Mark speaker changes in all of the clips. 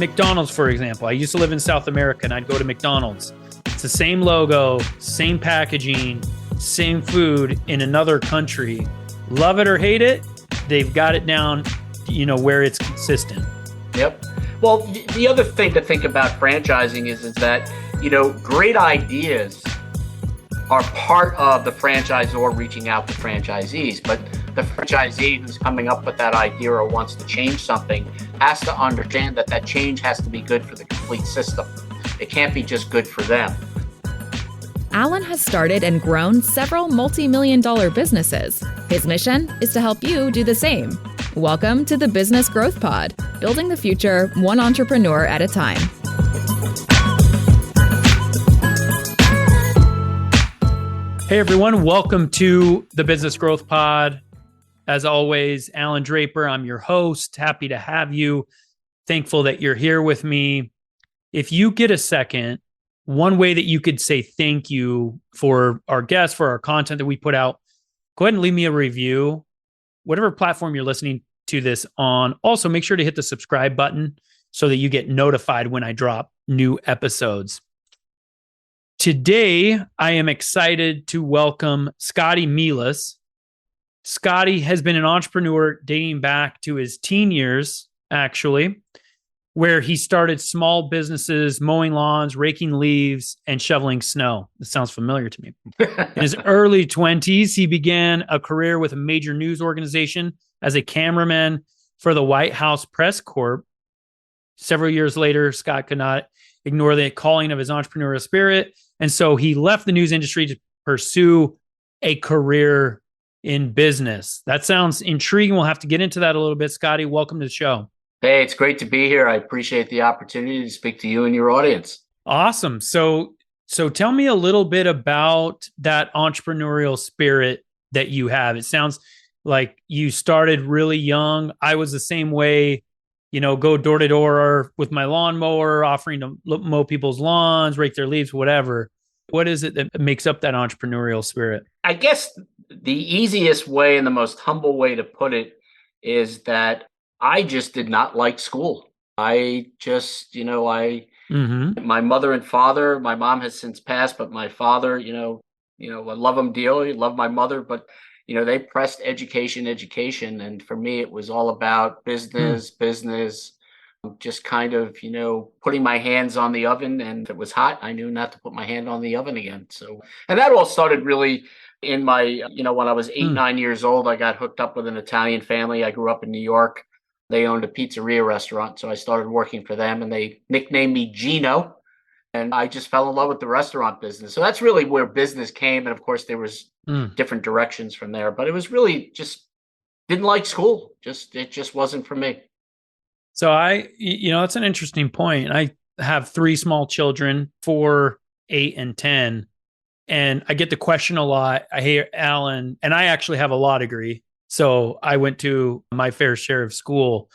Speaker 1: McDonald's, for example. I used to live in South America and I'd go to McDonald's. It's the same logo, same packaging, same food in another country. Love it or hate it, they've got it down, where it's consistent.
Speaker 2: Yep. Well, the other thing to think about franchising is that, great ideas are part of the franchisor reaching out to franchisees, but the franchisee who's coming up with that idea or wants to change something has to understand that change has to be good for the complete system. It can't be just good for them.
Speaker 3: Allan has started and grown several multi-million-dollar businesses. His mission is to help you do the same. Welcome to the Business Growth Pod, building the future one entrepreneur at a time.
Speaker 1: Hey everyone, welcome to the Business Growth Pod. As always, Alan Draper, I'm your host. Happy to have you. Thankful that you're here with me. If you get a second, one way that you could say thank you for our guests, for our content that we put out, go ahead and leave me a review, whatever platform you're listening to this on. Also, make sure to hit the subscribe button so that you get notified when I drop new episodes. Today, I am excited to welcome Scotty Milas. Scotty has been an entrepreneur dating back to his teen years, actually, where he started small businesses, mowing lawns, raking leaves, and shoveling snow. This sounds familiar to me. In his early 20s, he began a career with a major news organization as a cameraman for the White House Press Corps. Several years later, Scott could not ignore the calling of his entrepreneurial spirit, and so he left the news industry to pursue a career in business. That sounds intriguing. We'll have to get into that a little bit. Scotty, welcome to the show.
Speaker 2: Hey, it's great to be here. I appreciate the opportunity to speak to you and your audience.
Speaker 1: Awesome. So tell me a little bit about that entrepreneurial spirit that you have. It sounds like you started really young. I was the same way, go door to door with my lawnmower, offering to mow people's lawns, rake their leaves, whatever. What is it that makes up that entrepreneurial spirit?
Speaker 2: I guess the easiest way and the most humble way to put it is that I just did not like school. I just, my mother and father, my mom has since passed, but my father, I love him dearly, love my mother, but, they pressed education. And for me, it was all about business, just kind of, putting my hands on the oven. And if it was hot, I knew not to put my hand on the oven again. So, and that all started really in my, when I was 9 years old, I got hooked up with an Italian family. I grew up in New York. They owned a pizzeria restaurant. So I started working for them and they nicknamed me Gino. And I just fell in love with the restaurant business. So that's really where business came. And of course, there was different directions from there. But it was really just didn't like school. It just wasn't for me.
Speaker 1: So that's an interesting point. I have 3 small children, 4, 8, and 10. And I get the question a lot. I hear Alan, and I actually have a law degree. So I went to my fair share of school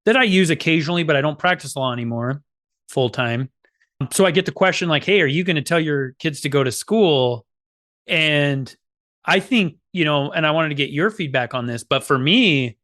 Speaker 1: that I use occasionally, but I don't practice law anymore full time. So I get the question like, hey, are you going to tell your kids to go to school? And I think, and I wanted to get your feedback on this, but for me,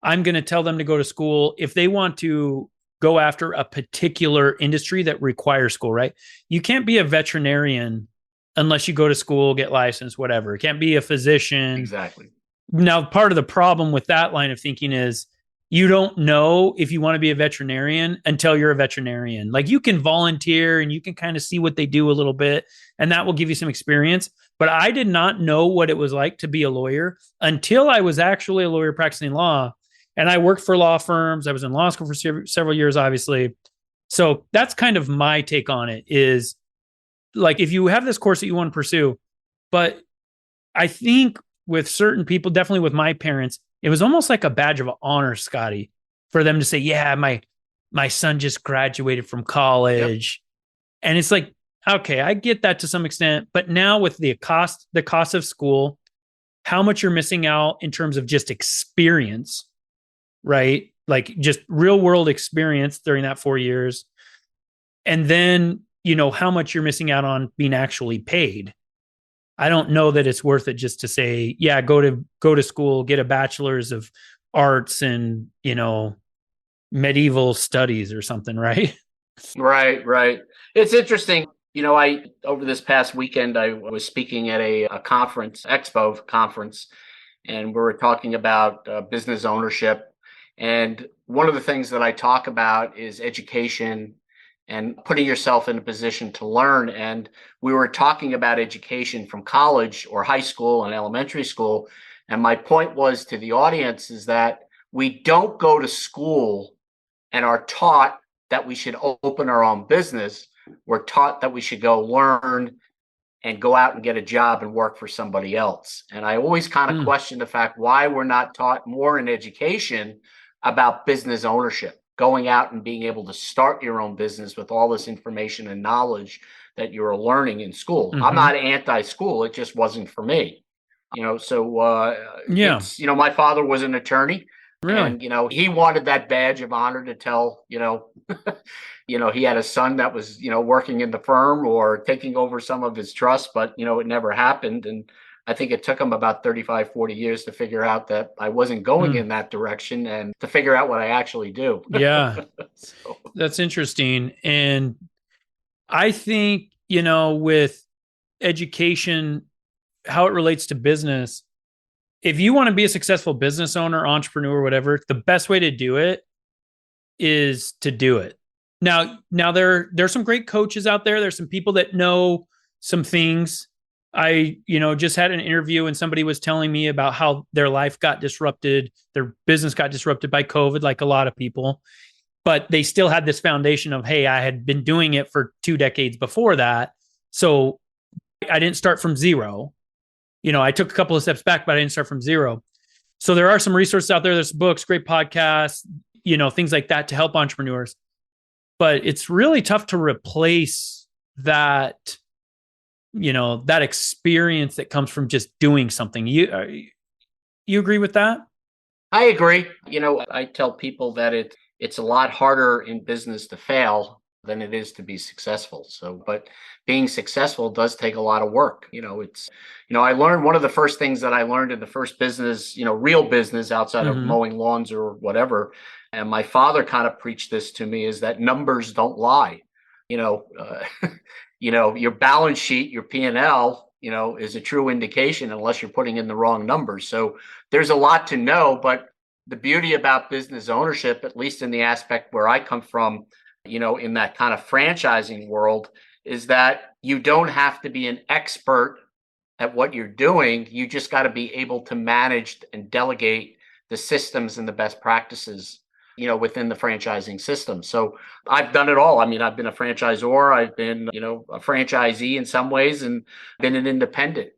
Speaker 1: I'm going to tell them to go to school if they want to go after a particular industry that requires school, right? You can't be a veterinarian unless you go to school, get licensed, whatever. It can't be a physician.
Speaker 2: Exactly.
Speaker 1: Now, part of the problem with that line of thinking is you don't know if you want to be a veterinarian until you're a veterinarian. Like you can volunteer and you can kind of see what they do a little bit, and that will give you some experience. But I did not know what it was like to be a lawyer until I was actually a lawyer practicing law. And I worked for law firms. I was in law school for several years, obviously. So that's kind of my take on it is like, if you have this course that you want to pursue, but I think with certain people, definitely with my parents, it was almost like a badge of honor, Scotty, for them to say, yeah, my son just graduated from college. Yep. And it's like, okay, I get that to some extent, but now with the cost of school, how much you're missing out in terms of just experience, right? Like just real world experience during that 4 years. And then, how much you're missing out on being actually paid. I don't know that it's worth it just to say, yeah, go to school, get a bachelor's of arts and, medieval studies or something, right?
Speaker 2: Right. It's interesting. I over this past weekend, I was speaking at a expo conference, and we were talking about business ownership. And one of the things that I talk about is education and putting yourself in a position to learn. And we were talking about education from college or high school and elementary school. And my point was to the audience is that we don't go to school and are taught that we should open our own business. We're taught that we should go learn and go out and get a job and work for somebody else. And I always kind of question the fact why we're not taught more in education about business ownership, going out and being able to start your own business with all this information and knowledge that you're learning in school. I'm not anti-school. It just wasn't for me. My father was an attorney. Really? And, he wanted that badge of honor to tell, he had a son that was, working in the firm or taking over some of his trust, but, it never happened. And I think it took him about 35, 40 years to figure out that I wasn't going in that direction and to figure out what I actually do.
Speaker 1: Yeah. That's interesting. And I think, with education, how it relates to business, if you want to be a successful business owner, entrepreneur, whatever, the best way to do it is to do it. Now there's some great coaches out there. There's some people that know some things. I, just had an interview and somebody was telling me about how their life got disrupted. Their business got disrupted by COVID, like a lot of people, but they still had this foundation of, hey, I had been doing it for 2 decades before that. So I didn't start from zero. I took a couple of steps back, but I didn't start from zero. So there are some resources out there. There's books, great podcasts, things like that to help entrepreneurs. But it's really tough to replace that, that experience that comes from just doing something. You agree with that?
Speaker 2: I agree. I tell people that it's a lot harder in business to fail than it is to be successful. But being successful does take a lot of work. I learned one of the first things that I learned in the first business, real business outside of mowing lawns or whatever. And my father kind of preached this to me is that numbers don't lie. Your balance sheet, your P&L, is a true indication unless you're putting in the wrong numbers. So there's a lot to know, but the beauty about business ownership, at least in the aspect where I come from, in that kind of franchising world, is that you don't have to be an expert at what you're doing. You just got to be able to manage and delegate the systems and the best practices, within the franchising system. So I've done it all. I mean, I've been a franchisor, I've been, a franchisee in some ways, and been an independent.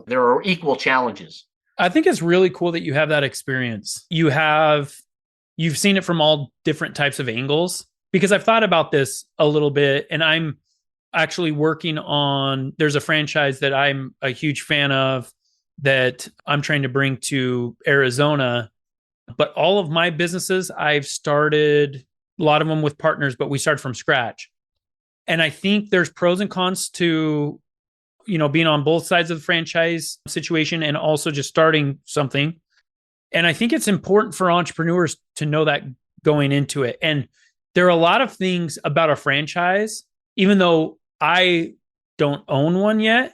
Speaker 2: There are equal challenges.
Speaker 1: I think it's really cool that you have that experience. You've seen it from all different types of angles, because I've thought about this a little bit, and I'm actually working on, there's a franchise that I'm a huge fan of that I'm trying to bring to Arizona. But all of my businesses, I've started a lot of them with partners, but we started from scratch. And I think there's pros and cons to, being on both sides of the franchise situation and also just starting something. And I think it's important for entrepreneurs to know that going into it. And there are a lot of things about a franchise, even though I don't own one yet,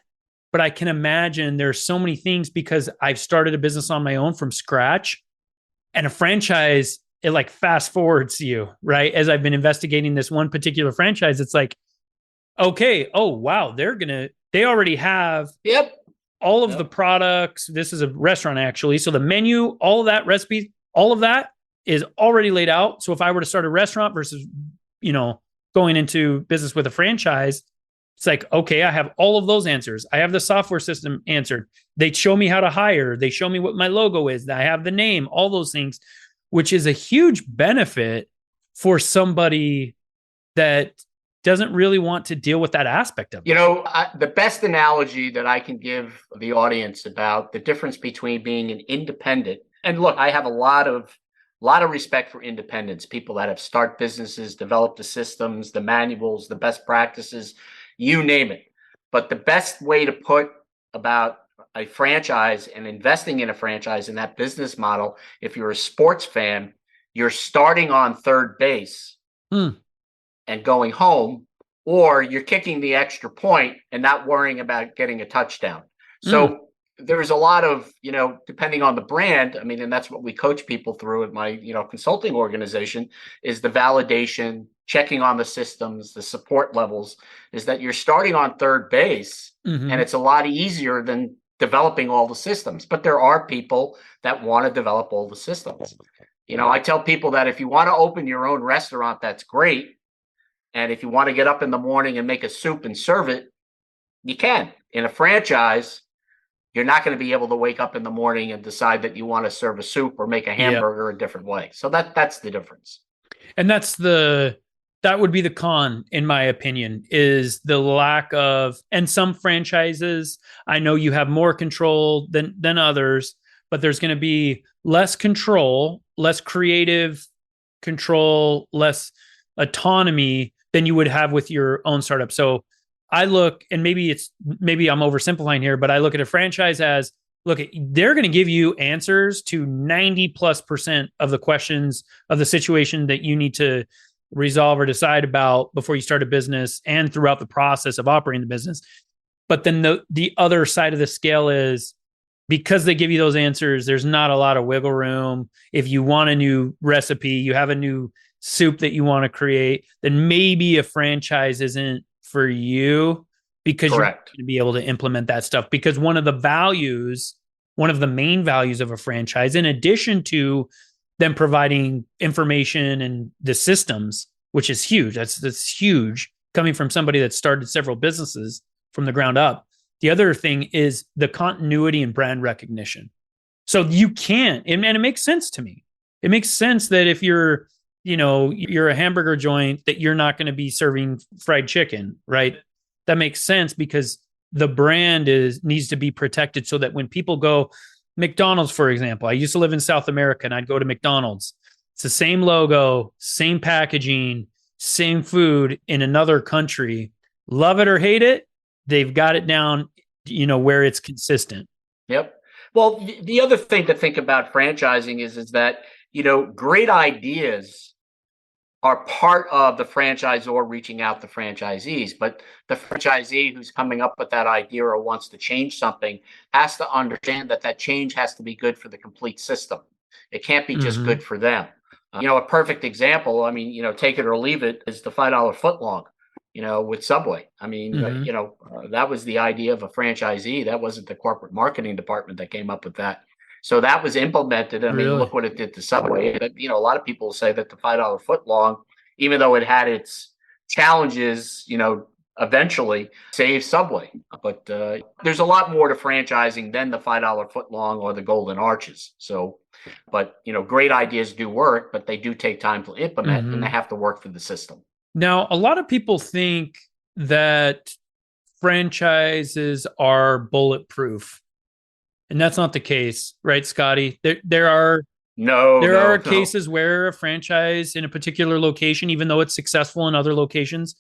Speaker 1: but I can imagine there's so many things because I've started a business on my own from scratch. And a franchise, it like fast forwards you, right? As I've been investigating this one particular franchise, it's like, okay, oh, wow, they already have all of the products. This is a restaurant, actually. So the menu, all of that recipe, all of that is already laid out. So if I were to start a restaurant versus, going into business with a franchise, it's like, okay, I have all of those answers. I have the software system answered. They show me how to hire. They show me what my logo is. I have the name, all those things, which is a huge benefit for somebody that doesn't really want to deal with that aspect of it.
Speaker 2: The best analogy that I can give the audience about the difference between being an independent, and look, I have a lot of respect for independents, people that have started businesses, developed the systems, the manuals, the best practices, you name it. But the best way to put about a franchise and investing in a franchise in that business model, if you're a sports fan, you're starting on third base and going home, or you're kicking the extra point and not worrying about getting a touchdown. So there's a lot of, depending on the brand, I mean, and that's what we coach people through at my, consulting organization, is the validation, checking on the systems, the support levels, is that you're starting on third base, and it's a lot easier than developing all the systems. But there are people that want to develop all the systems. I tell people that if you want to open your own restaurant, that's great. And if you want to get up in the morning and make a soup and serve it, you can. In a franchise, you're not going to be able to wake up in the morning and decide that you want to serve a soup or make a hamburger a different way. So that's the difference.
Speaker 1: And that would be the con, in my opinion, is the lack of, and some franchises, I know you have more control than others, but there's going to be less control, less creative control, less autonomy than you would have with your own startup. So I look, and maybe I'm oversimplifying here, but I look at a franchise as, look, they're going to give you answers to 90+% of the questions of the situation that you need to resolve or decide about before you start a business and throughout the process of operating the business. But then the other side of the scale is, because they give you those answers, there's not a lot of wiggle room. If you want a new recipe, you have a new soup that you want to create, then maybe a franchise isn't for you, because you're going to be able to implement that stuff. Because one of the main values of a franchise, in addition to them providing information and the systems, which is huge. That's huge, coming from somebody that started several businesses from the ground up. The other thing is the continuity and brand recognition. So you can't, and it makes sense to me. It makes sense that if you're a hamburger joint, that you're not going to be serving fried chicken, right? That makes sense, because the brand needs to be protected, so that when people go, McDonald's, for example, I used to live in South America and I'd go to McDonald's. It's the same logo, same packaging, same food in another country. Love it or hate it, they've got it down, where it's consistent.
Speaker 2: Yep. Well, the other thing to think about franchising is that, great ideas are part of the franchisor reaching out to franchisees, but the franchisee who's coming up with that idea or wants to change something has to understand that change has to be good for the complete system. It can't be just good for them. A perfect example, I mean, take it or leave it, is the $5 footlong, with Subway. I mean, that was the idea of a franchisee. That wasn't the corporate marketing department that came up with that. So that was implemented. I mean, look what it did to Subway. A lot of people say that the $5 footlong, even though it had its challenges, eventually saved Subway. But there's a lot more to franchising than the $5 footlong or the golden arches. So, but, great ideas do work, but they do take time to implement, and they have to work for the system.
Speaker 1: Now, a lot of people think that franchises are bulletproof. And that's not the case, right, Scotty? There are cases where a franchise in a particular location, even though it's successful in other locations,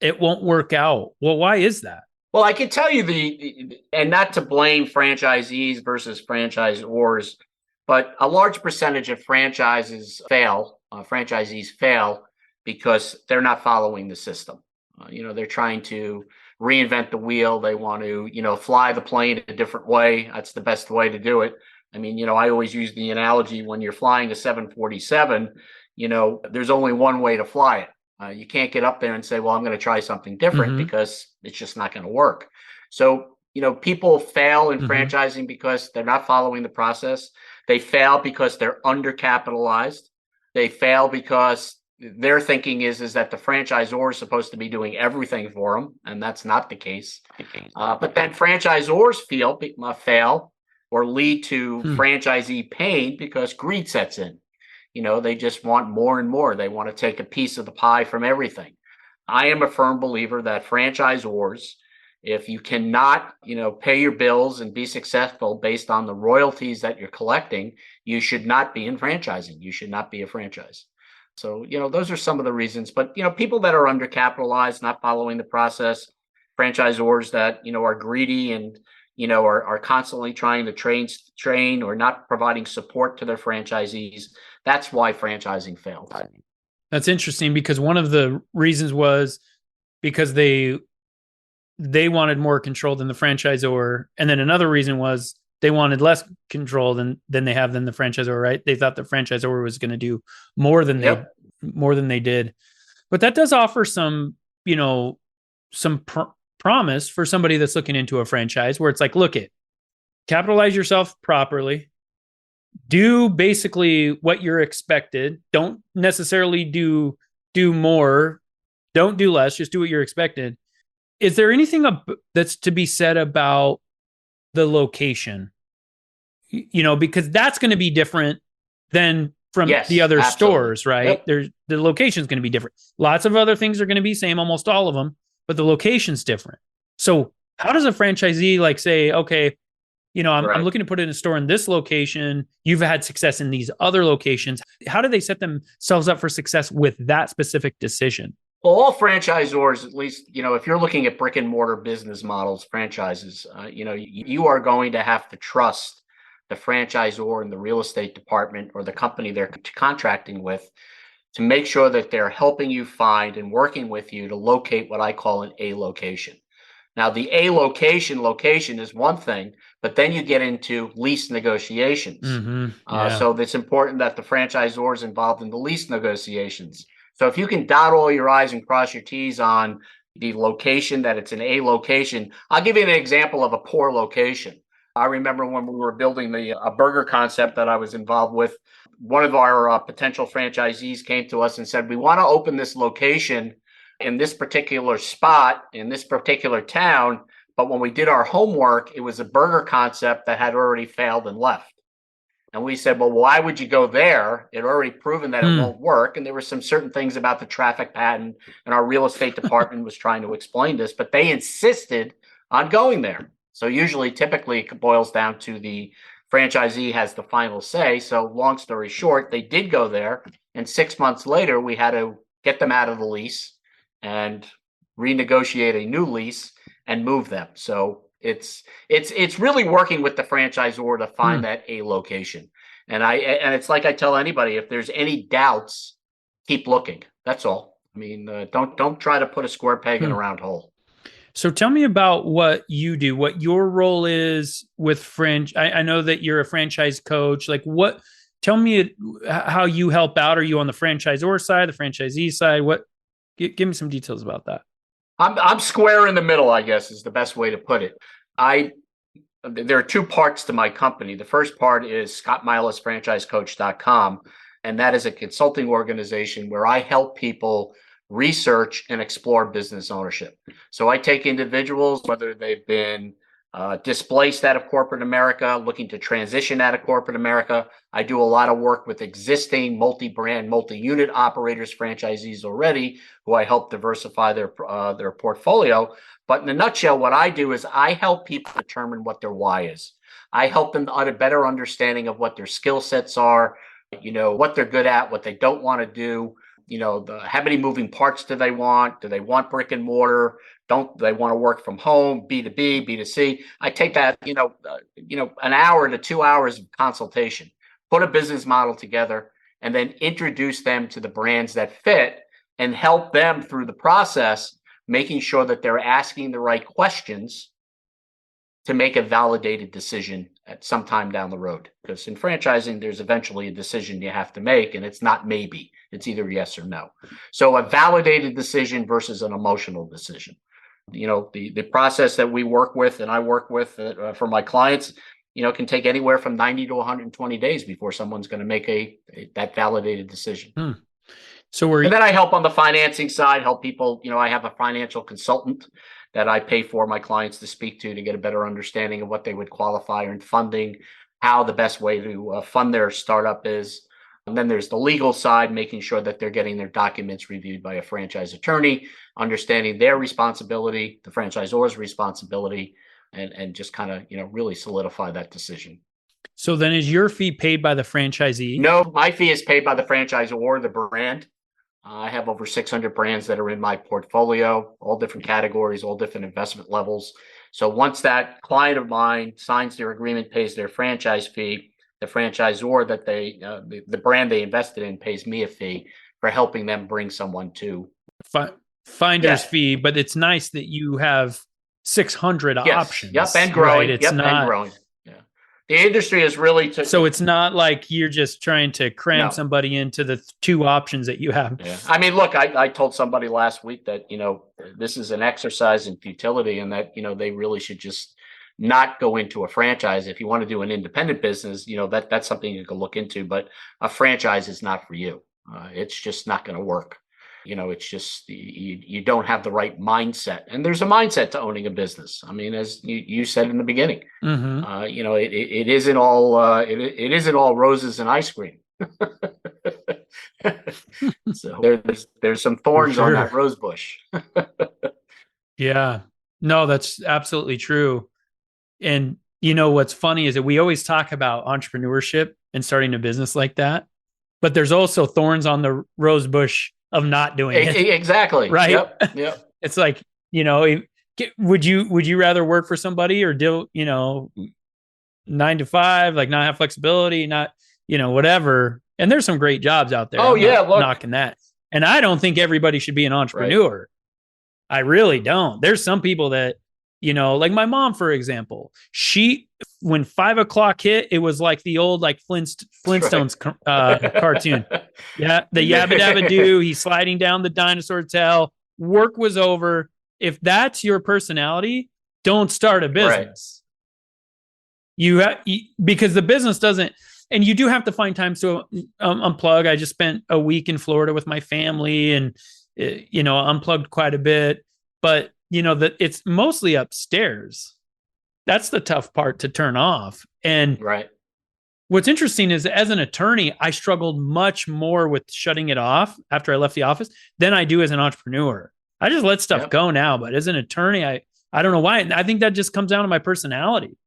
Speaker 1: it won't work out. Well, why is that?
Speaker 2: Well, I can tell you and not to blame franchisees versus franchisors, but a large percentage of franchisees fail because they're not following the system. They're trying to reinvent the wheel. They want to, fly the plane a different way. That's the best way to do it. I mean, I always use the analogy, when you're flying a 747, there's only one way to fly it. You can't get up there and say, well, I'm going to try something different, because it's just not going to work. So, people fail in franchising because they're not following the process. They fail because they're undercapitalized. They fail because their thinking is that the franchisor is supposed to be doing everything for them, and that's not the case. But then franchisors fail or lead to franchisee pain because greed sets in. They just want more and more. They want to take a piece of the pie from everything. I am a firm believer that franchisors, if you cannot, pay your bills and be successful based on the royalties that you're collecting, you should not be in franchising. You should not be a franchise. So, those are some of the reasons. But, people that are undercapitalized, not following the process, franchisors that, are greedy and, are constantly trying to train or not providing support to their franchisees. That's why franchising failed.
Speaker 1: That's interesting, because one of the reasons was because they wanted more control than the franchisor. And then another reason was they wanted less control than they have than the franchisor, right? They thought the franchisor was going to do more than they did. But that does offer some, promise for somebody that's looking into a franchise, where it's like, look, capitalize yourself properly, do basically what you're expected. Don't necessarily do more. Don't do less. Just do what you're expected. Is there anything that's to be said about the location? Because that's going to be different than from the other stores, right? Yep. The location's going to be different. Lots of other things are going to be same, almost all of them, but the location's different. So how does a franchisee say, okay, I'm looking to put in a store in this location. You've had success in these other locations. How do they set themselves up for success with that specific decision?
Speaker 2: Well, all franchisors, at least, if you're looking at brick and mortar business models, franchises, you are going to have to trust the franchisor and the real estate department or the company they're contracting with to make sure that they're helping you find and working with you to locate what I call an A location. Now, the A location is one thing, but then you get into lease negotiations. So it's important that the franchisor is involved in the lease negotiations. So if you can dot all your I's and cross your T's on the location, that it's an A location. I'll give you an example of a poor location. I remember when we were building a burger concept that I was involved with, one of our potential franchisees came to us and said, we want to open this location in this particular spot, in this particular town. But when we did our homework, it was a burger concept that had already failed and left. And we said, well, why would you go there? It already proven that it won't work. And there were some certain things about the traffic pattern, and our real estate department was trying to explain this, but they insisted on going there. So typically, it boils down to the franchisee has the final say. So long story short, they did go there. And 6 months later, we had to get them out of the lease and renegotiate a new lease and move them. So it's really working with the franchisor to find that A location. And it's like I tell anybody, if there's any doubts, keep looking. That's all. I mean, don't try to put a square peg in a round hole.
Speaker 1: So tell me about what you do, what your role is with I know that you're a franchise coach. Tell me how you help out. Are you on the franchisor side, the franchisee side? Give me some details about that.
Speaker 2: I'm square in the middle, I guess, is the best way to put it. There are two parts to my company. The first part is ScottMilasFranchiseCoach.com, and that is a consulting organization where I help people research and explore business ownership. So I take individuals, whether they've been displaced out of corporate America, looking to transition out of corporate America. I do a lot of work with existing multi-brand, multi-unit operators, franchisees already, who I help diversify their portfolio. But in a nutshell, what I do is I help people determine what their why is. I help them on a better understanding of what their skill sets are, what they're good at, what they don't want to do. How many moving parts do they want? Do they want brick and mortar? Don't they want to work from home, B2B, B2C? I take that, an hour to 2 hours of consultation, put a business model together, and then introduce them to the brands that fit and help them through the process, making sure that they're asking the right questions to make a validated decision at some time down the road. Because in franchising, there's eventually a decision you have to make, and it's not maybe, it's either yes or no. So a validated decision versus an emotional decision. The process that we work with and I work with for my clients, can take anywhere from 90 to 120 days before someone's going to make that validated decision. And then I help on the financing side, help people. I have a financial consultant that I pay for my clients to speak to get a better understanding of what they would qualify in funding, how the best way to fund their startup is. And then there's the legal side, making sure that they're getting their documents reviewed by a franchise attorney, understanding their responsibility, the franchisor's responsibility, and just kind of, really solidify that decision.
Speaker 1: So then is your fee paid by the franchisee?
Speaker 2: No, my fee is paid by the franchisor or the brand. I have over 600 brands that are in my portfolio, all different categories, all different investment levels. So once that client of mine signs their agreement, pays their franchise fee, the franchisor that the brand they invested in pays me a fee for helping them bring someone to
Speaker 1: finder's fee. But it's nice that you have 600 options.
Speaker 2: Yep, and growing.
Speaker 1: Right? It's not
Speaker 2: and growing. Yeah, the industry is really
Speaker 1: so it's not like you're just trying to cram somebody into the 2 options that you have.
Speaker 2: Yeah, I mean, look, I told somebody last week that this is an exercise in futility, and that they really should just not go into a franchise. If you want to do an independent business, that's something you can look into, but a franchise is not for you. It's just not going to work. It's just you don't have the right mindset, and there's a mindset to owning a business. I mean, as you said in the beginning, it isn't all it isn't all roses and ice cream. So there's some thorns on that rose bush.
Speaker 1: Yeah, no, that's absolutely true. And what's funny is that we always talk about entrepreneurship and starting a business like that, but there's also thorns on the rose bush of not doing it.
Speaker 2: Exactly.
Speaker 1: Right.
Speaker 2: Yep.
Speaker 1: It's like, would you rather work for somebody or do, 9 to 5, like not have flexibility, not, whatever. And there's some great jobs out there.
Speaker 2: Oh, look,
Speaker 1: knocking that. And I don't think everybody should be an entrepreneur. Right. I really don't. There's some people that, like my mom, for example, when 5 o'clock hit, it was like the old, like Flintstones cartoon. Yeah. The Yabba Dabba Doo, he's sliding down the dinosaur tail. Work was over. If that's your personality, don't start a business. Right. Because the business doesn't, and you do have to find time to unplug. I just spent a week in Florida with my family and, unplugged quite a bit, but that it's mostly upstairs. That's the tough part to turn off. And what's interesting is, as an attorney, I struggled much more with shutting it off after I left the office than I do as an entrepreneur. I just let stuff go now, but as an attorney, I don't know why. I think that just comes down to my personality.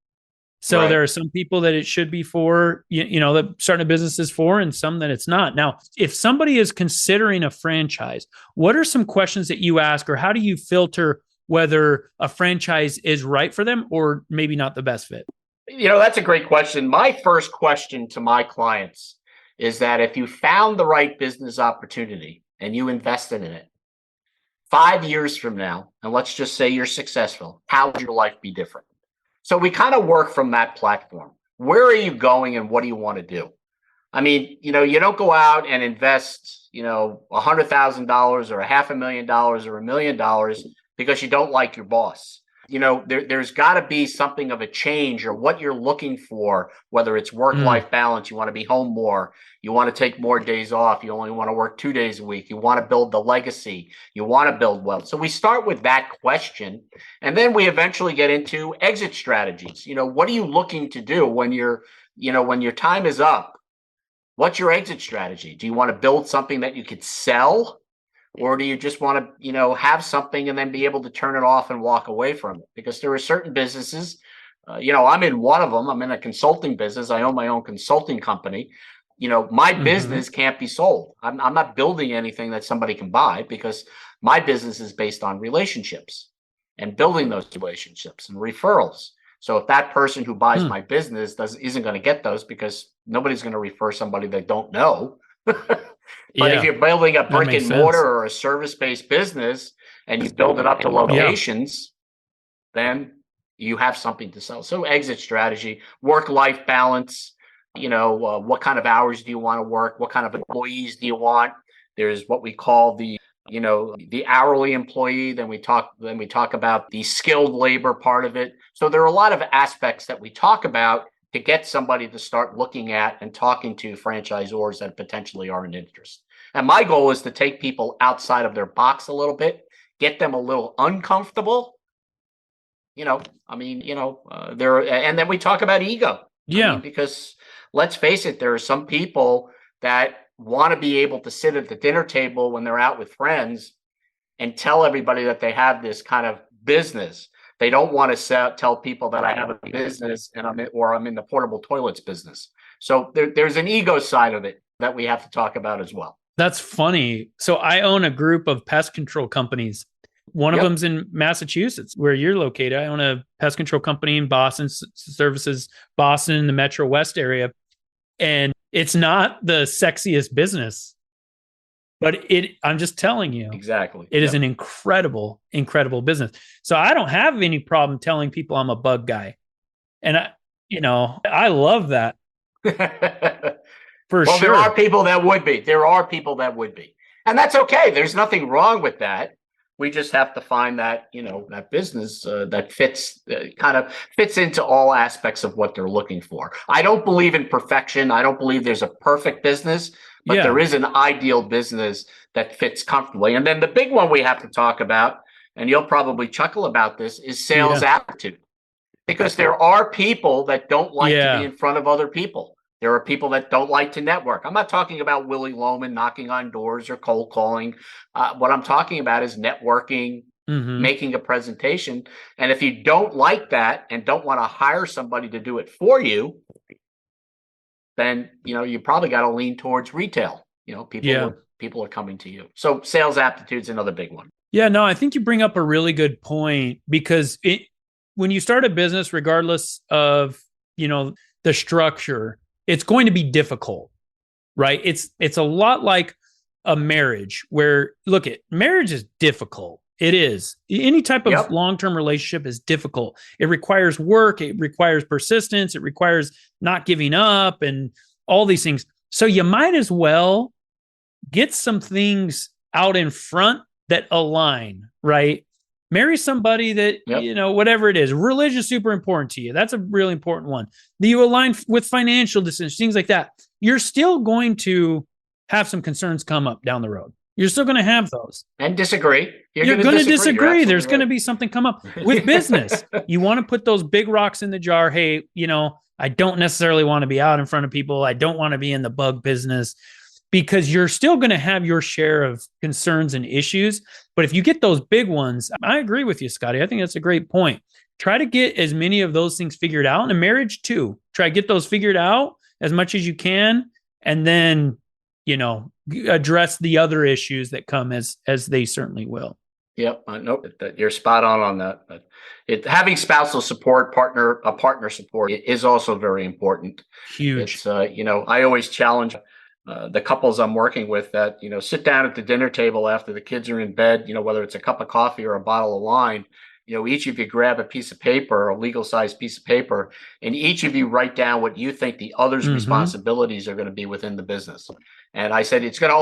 Speaker 1: So there are some people that it should be for, that starting a business is for, and some that it's not. Now, if somebody is considering a franchise, what are some questions that you ask, or how do you filter whether a franchise is right for them or maybe not the best fit?
Speaker 2: That's a great question. My first question to my clients is that if you found the right business opportunity and you invested in it 5 years from now, and let's just say you're successful, how would your life be different? So we kind of work from that platform. Where are you going and what do you want to do? I mean, you don't go out and invest, $100,000 or $500,000 or $1 million because you don't like your boss. There's got to be something of a change, or what you're looking for, whether it's work-life balance, you want to be home more, you want to take more days off, you only want to work 2 days a week, you want to build the legacy, you want to build wealth. So we start with that question, and then we eventually get into exit strategies. What are you looking to do when when your time is up? What's your exit strategy? Do you want to build something that you could sell? Or do you just want to, have something and then be able to turn it off and walk away from it? Because there are certain businesses, I'm in one of them. I'm in a consulting business. I own my own consulting company. My business can't be sold. I'm not building anything that somebody can buy, because my business is based on relationships and building those relationships and referrals. So if that person who buys my business isn't going to get those, because nobody's going to refer somebody they don't know. But if you're building a brick and mortar or a service-based business and you build it up to locations, then you have something to sell. So exit strategy, work-life balance, what kind of hours do you want to work? What kind of employees do you want? There's what we call the hourly employee. Then we talk about the skilled labor part of it. So there are a lot of aspects that we talk about to get somebody to start looking at and talking to franchisors that potentially are an interest. And my goal is to take people outside of their box a little bit, get them a little uncomfortable. And then we talk about ego.
Speaker 1: Yeah.
Speaker 2: Because let's face it, there are some people that want to be able to sit at the dinner table when they're out with friends and tell everybody that they have this kind of business. They don't want to tell people that I have a business and I'm in the portable toilets business. So there's an ego side of it that we have to talk about as well.
Speaker 1: That's funny. So I own a group of pest control companies, One of them's in Massachusetts, where you're located. I own a pest control company in Boston, services Boston in the Metro West area. And it's not the sexiest business, but I'm just telling you.
Speaker 2: Exactly.
Speaker 1: It is an incredible, incredible business. So I don't have any problem telling people I'm a bug guy. And I love that. For sure.
Speaker 2: There are people that would be. And that's okay. There's nothing wrong with that. We just have to find that, that business that kind of fits into all aspects of what they're looking for. I don't believe in perfection. I don't believe there's a perfect business, but there is an ideal business that fits comfortably. And then the big one we have to talk about, and you'll probably chuckle about this, is sales aptitude. Because there are people that don't like to be in front of other people. There are people that don't like to network. I'm not talking about Willy Loman knocking on doors or cold calling. What I'm talking about is networking, making a presentation. And if you don't like that and don't want to hire somebody to do it for you, then, you probably got to lean towards retail. People are coming to you. So sales aptitude is another big one.
Speaker 1: Yeah, no, I think you bring up a really good point, because when you start a business, regardless of, the structure, it's going to be difficult, right? It's a lot like a marriage where, marriage is difficult. It is. Any type of long-term relationship is difficult. It requires work. It requires persistence. It requires not giving up and all these things. So you might as well get some things out in front that align, right? Marry somebody that, whatever it is, religion is super important to you. That's a really important one. Do you align with financial decisions, things like that? You're still going to have some concerns come up down the road. You're still going to have those.
Speaker 2: And disagree.
Speaker 1: You're going to disagree. There's going to be something come up. With business, you want to put those big rocks in the jar. Hey, I don't necessarily want to be out in front of people. I don't want to be in the bug business. Because you're still going to have your share of concerns and issues. But if you get those big ones, I agree with you, Scotty. I think that's a great point. Try to get as many of those things figured out. And a marriage too. Try to get those figured out as much as you can. And then, address the other issues that come as they certainly will.
Speaker 2: Yep. Nope. You're spot on that. But having spousal support, partner support is also very important.
Speaker 1: Huge.
Speaker 2: It's, I always challenge the couples I'm working with that, sit down at the dinner table after the kids are in bed, whether it's a cup of coffee or a bottle of wine, each of you grab a piece of paper, a legal sized piece of paper, and each of you write down what you think the other's responsibilities are going to be within the business. And I said, it's going to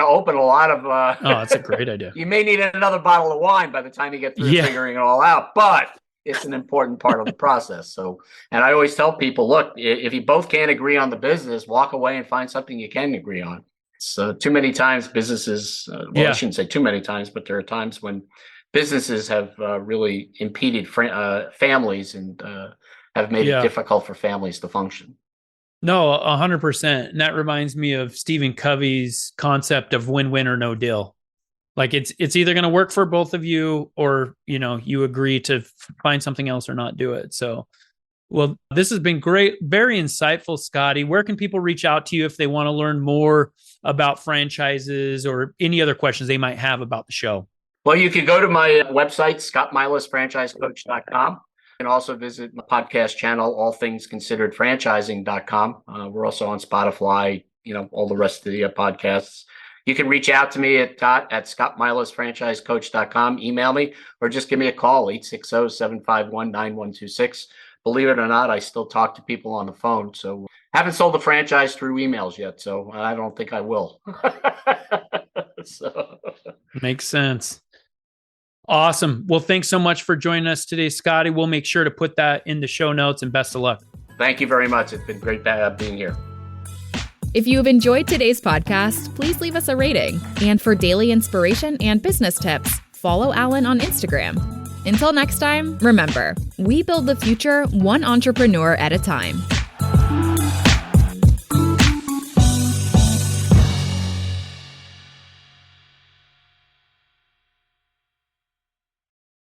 Speaker 2: open a lot of,
Speaker 1: that's a great idea.
Speaker 2: You may need another bottle of wine by the time you get through figuring it all out, but it's an important part of the process. So, and I always tell people, look, if you both can't agree on the business, walk away and find something you can agree on. So too many times businesses, I shouldn't say too many times, but there are times when businesses have really impeded families and have made it difficult for families to function.
Speaker 1: No, 100%. And that reminds me of Stephen Covey's concept of win-win or no deal. Like it's either going to work for both of you or, you agree to find something else or not do it. So, well, this has been great. Very insightful, Scotty. Where can people reach out to you if they want to learn more about franchises or any other questions they might have about the show?
Speaker 2: Well, you can go to my website, scottmilasfranchisecoach.com. You can also visit my podcast channel, allthingsconsideredfranchising.com. We're also on Spotify, all the rest of the podcasts. You can reach out to me at scottmilasfranchisecoach.com, email me, or just give me a call, 860-751-9126. Believe it or not, I still talk to people on the phone. So haven't sold a franchise through emails yet, so I don't think I will.
Speaker 1: Makes sense. Awesome. Well, thanks so much for joining us today, Scotty. We'll make sure to put that in the show notes, and best of luck.
Speaker 2: Thank you very much. It's been great being here.
Speaker 3: If you have enjoyed today's podcast, please leave us a rating. And for daily inspiration and business tips, follow Allan on Instagram. Until next time, remember, we build the future one entrepreneur at a time.